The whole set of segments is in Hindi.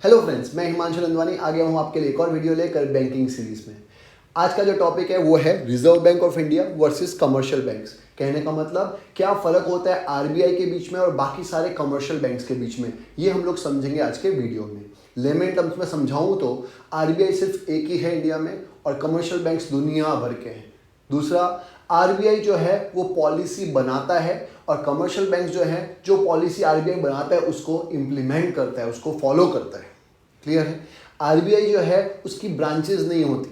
हेलो फ्रेंड्स, मैं हिमांशु नंदवानी आ गया हूँ आपके लिए एक और वीडियो लेकर बैंकिंग सीरीज में। आज का जो टॉपिक है वो है reserve bank of India versus commercial banks. कहने का मतलब क्या फ़र्क होता है आरबीआई के बीच में और बाकी सारे कमर्शियल बैंक्स के बीच में, ये हम लोग समझेंगे आज के वीडियो में। लेमन टर्म्स में समझाऊँ तो आरबीआई सिर्फ एक ही है इंडिया में और कमर्शियल बैंक्स दुनिया भर के हैं। दूसरा, आरबीआई जो है वो पॉलिसी बनाता है और कमर्शियल बैंक जो है जो पॉलिसी आरबीआई बनाता है उसको इम्प्लीमेंट करता है, उसको फॉलो करता है। क्लियर है? आरबीआई जो है उसकी ब्रांचेस नहीं होती,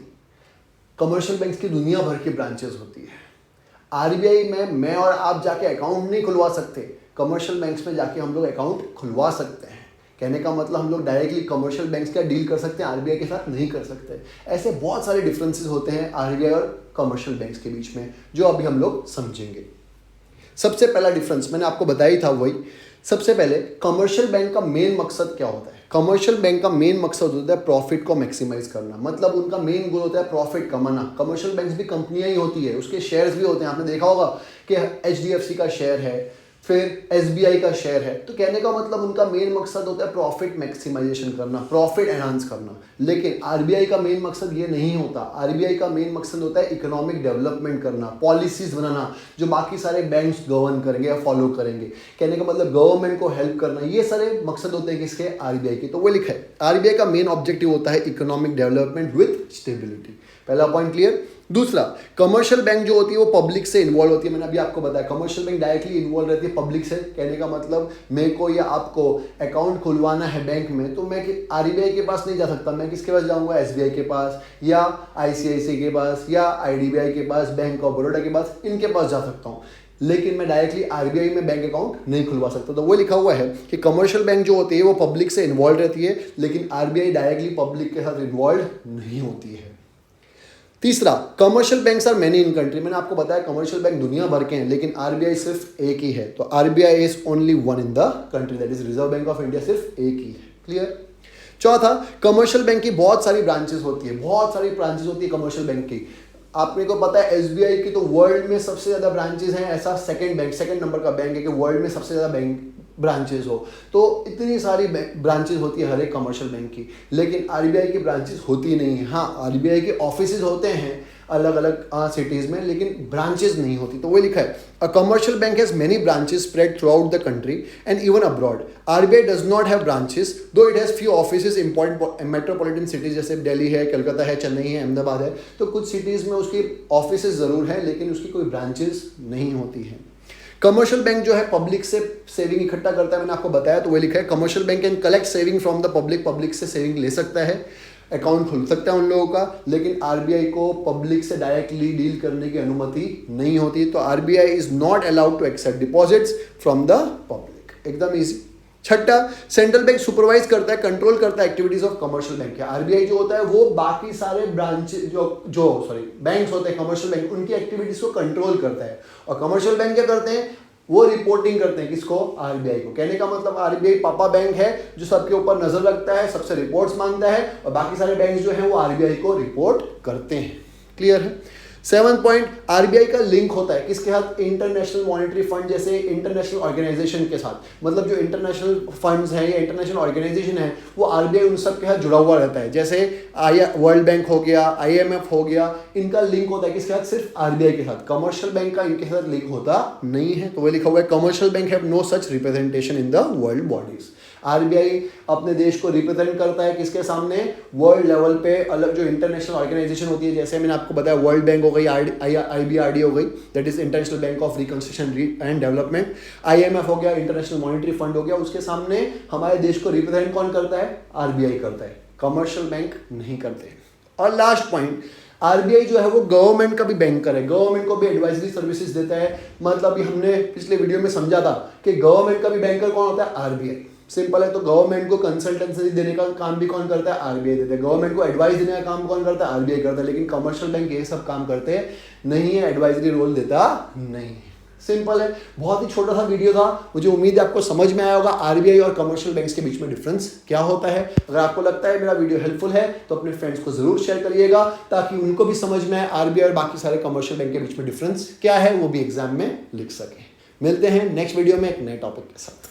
कमर्शियल बैंक्स की दुनिया भर की ब्रांचेस होती है। आरबीआई में मैं और आप जाके अकाउंट नहीं खुलवा सकते, कमर्शियल बैंक्स में जाके हम लोग अकाउंट खुलवा सकते हैं। कहने का मतलब हम लोग डायरेक्टली कमर्शियल बैंक्स का डील कर सकते हैं, आरबीआई के साथ नहीं कर सकते। ऐसे बहुत सारे डिफरेंसेस होते हैं आरबीआई और कमर्शियल बैंक्स के बीच में, जो अभी हम लोग समझेंगे। सबसे पहला डिफरेंस मैंने आपको बताया ही था, वही सबसे पहले कमर्शियल बैंक का मेन मकसद क्या होता है। कमर्शियल बैंक का मेन मकसद होता है प्रॉफिट को मैक्सिमाइज करना, मतलब उनका मेन गोल होता है प्रॉफिट कमाना। कमर्शियल बैंक्स भी कंपनियां ही होती है, उसके शेयर्स भी होते हैं। आपने देखा होगा कि एचडीएफसी का शेयर है, फिर एसबीआई का शेयर है। तो कहने का मतलब उनका मेन मकसद होता है प्रॉफिट मैक्सिमाइजेशन करना, प्रॉफिट एनहांस करना। लेकिन आरबीआई का मेन मकसद ये नहीं होता। आरबीआई का मेन मकसद होता है इकोनॉमिक डेवलपमेंट करना, पॉलिसीज बनाना जो बाकी सारे बैंक्स गवर्न करेंगे या फॉलो करेंगे। कहने का मतलब गवर्नमेंट को हेल्प करना, ये सारे मकसद होते हैं किसके, आरबीआई के। तो वो लिखा है आरबीआई का मेन ऑब्जेक्टिव होता है इकोनॉमिक डेवलपमेंट विद स्टेबिलिटी। पहला पॉइंट क्लियर। दूसरा, कमर्शियल बैंक जो होती है वो पब्लिक से इन्वॉल्व होती है। मैंने अभी आपको बताया कमर्शियल बैंक डायरेक्टली इन्वॉल्व रहती है पब्लिक से। कहने का मतलब मेरे को या आपको अकाउंट खुलवाना है बैंक में, तो मैं आरबीआई के पास नहीं जा सकता, मैं किसके पास जाऊंगा, एसबीआई के पास या आईसीआईसीआई के पास या आईडीबीआई के पास, बैंक ऑफ बड़ौदा के पास, इनके पास जा सकता हूँ। लेकिन मैं डायरेक्टली आरबीआई में बैंक अकाउंट नहीं खुलवा सकता। तो वो लिखा हुआ है कि कमर्शियल बैंक जो होती है वो पब्लिक से इन्वॉल्व रहती है, लेकिन आरबीआई डायरेक्टली पब्लिक के साथ इन्वॉल्व नहीं होती है। तीसरा, commercial banks are many in country. मैंने आपको बताया कमर्शियल बैंक दुनिया भर के हैं, लेकिन आरबीआई सिर्फ एक ही है। तो RBI is only one in the country, that is reserve bank of India, सिर्फ एक ही है। क्लियर। चौथा, कमर्शियल बैंक की बहुत सारी ब्रांचेस होती है, बहुत सारी ब्रांचेस होती है कमर्शियल बैंक की। आपने को पता है एसबीआई की तो वर्ल्ड में सबसे ज्यादा ब्रांचेस हैं, ऐसा सेकंड नंबर का बैंक है कि वर्ल्ड में सबसे ज्यादा बैंक ब्रांचेस हो। तो इतनी सारी ब्रांचेस होती है हर एक कमर्शियल बैंक की, लेकिन आरबीआई की ब्रांचेस होती नहीं है। हाँ, आरबीआई के ऑफिसेज होते हैं अलग अलग सिटीज में, लेकिन ब्रांचेस नहीं होती। तो वो लिखा है a commercial bank has many branches spread throughout the country and even abroad. RBI does not have branches though it has few offices important metropolitan cities, जैसे दिल्ली है, कलकत्ता है, चेन्नई है, अहमदाबाद है। तो कुछ सिटीज में उसकी ऑफिसेज जरूर है, लेकिन उसकी कोई ब्रांचेस नहीं होती है। कमर्शियल बैंक जो है पब्लिक से सेविंग इकट्ठा करता है, मैंने आपको बताया। तो वो लिखा है commercial bank can collect saving from the public, public से सेविंग ले सकता है, अकाउंट खुल सकता है उन लोगों का। लेकिन आरबीआई को पब्लिक से डायरेक्टली डील करने की अनुमति नहीं होती। तो RBI is not allowed to accept deposits from the public. एकदम इजी। छठा, सेंट्रल बैंक सुपरवाइज करता है, कंट्रोल करता है activities of commercial bank. RBI जो होता है वो बाकी सारे ब्रांच बैंक्स होते हैं कमर्शियल बैंक, उनकी एक्टिविटीज को कंट्रोल करता है। और कमर्शियल बैंक क्या करते हैं, वो रिपोर्टिंग करते हैं किसको, आरबीआई को। कहने का मतलब आरबीआई पापा बैंक है जो सबके ऊपर नजर रखता है, सबसे रिपोर्ट्स मांगता है, और बाकी सारे बैंक जो है वो आरबीआई को रिपोर्ट करते हैं। क्लियर है। 7th पॉइंट, आरबीआई का लिंक होता है किसके साथ, इंटरनेशनल मॉनेटरी फंड जैसे इंटरनेशनल ऑर्गेनाइजेशन के साथ। मतलब जो इंटरनेशनल फंड्स हैं या इंटरनेशनल ऑर्गेनाइजेशन है वो आरबीआई उन सब के साथ जुड़ा हुआ रहता है। जैसे वर्ल्ड बैंक हो गया, आईएमएफ हो गया, इनका लिंक होता है किसके साथ, सिर्फ आरबीआई के साथ। कमर्शियल बैंक का इनके साथ लिंक होता नहीं है। तो वो लिखा हुआ है commercial bank have no such representation in the world bodies. RBI अपने देश को रिप्रेजेंट करता है किसके सामने, वर्ल्ड लेवल पे अलग जो इंटरनेशनल ऑर्गेनाइजेशन होती है। जैसे मैंने आपको बताया वर्ल्ड बैंक हो गई, आईबीआरडी हो गई, that is international bank of reconstruction and development. IMF हो गया, इंटरनेशनल मॉनेटरी फंड हो गया, उसके सामने हमारे देश को रिप्रेजेंट कौन करता है, आरबीआई करता है, कमर्शियल बैंक नहीं करते। और लास्ट पॉइंट, आरबीआई जो है वो गवर्नमेंट का भी बैंकर है, गवर्नमेंट को भी एडवाइजरी सर्विसेज देता है। मतलब हमने पिछले वीडियो में समझा था कि गवर्नमेंट का भी बैंकर कौन होता है, आरबीआई। सिंपल है। तो गवर्नमेंट को कंसल्टेंसी देने का काम भी कौन करता है, आरबीआई देता है। गवर्नमेंट को एडवाइस देने का काम कौन करता है, आरबीआई करता है। लेकिन कमर्शियल बैंक ये सब काम करते नहीं है, एडवाइजरी रोल देता नहीं है। सिंपल है। बहुत ही छोटा सा वीडियो था, मुझे उम्मीद है आपको समझ में आया होगा आरबीआई और कमर्शियल बैंक्स के बीच में डिफरेंस क्या होता है। अगर आपको लगता है मेरा वीडियो हेल्पफुल है तो अपने फ्रेंड्स को जरूर शेयर करिएगा, ताकि उनको भी समझ में आए आरबीआई और बाकी सारे कमर्शियल बैंक के बीच में डिफरेंस क्या है, वो भी एग्जाम में लिख सके। मिलते हैं नेक्स्ट वीडियो में एक नए टॉपिक के साथ।